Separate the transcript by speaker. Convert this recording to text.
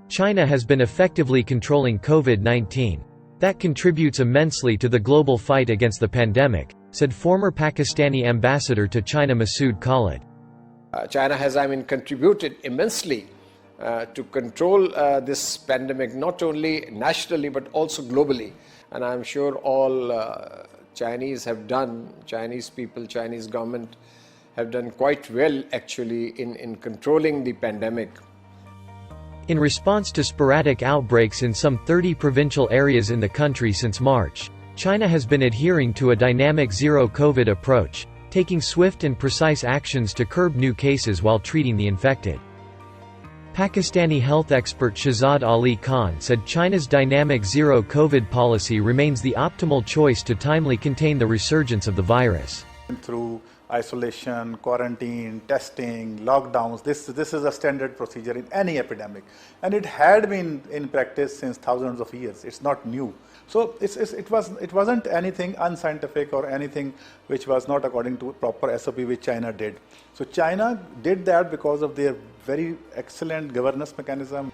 Speaker 1: China has been effectively controlling COVID-19. That contributes immensely to the global fight against the pandemic, said former Pakistani ambassador to China Masood Khalid.
Speaker 2: China has, contributed immensely to control this pandemic, not only nationally but also globally. And I'm sure all Chinese people, Chinese government have done quite well actually in controlling the pandemic.
Speaker 1: In response to sporadic outbreaks in some 30 provincial areas in the country since March, China has been adhering to a dynamic zero-COVID approach, taking swift and precise actions to curb new cases while treating the infected. Pakistani health expert Shahzad Ali Khan said China's dynamic zero-COVID policy remains the optimal choice to timely contain the resurgence of the virus.
Speaker 3: Through isolation, quarantine, testing, lockdowns, this is a standard procedure in any epidemic. And it had been in practice since thousands of years. It's not new. So it wasn't anything unscientific or anything which was not according to proper SOP which China did. So China did that because of their very excellent governance mechanism.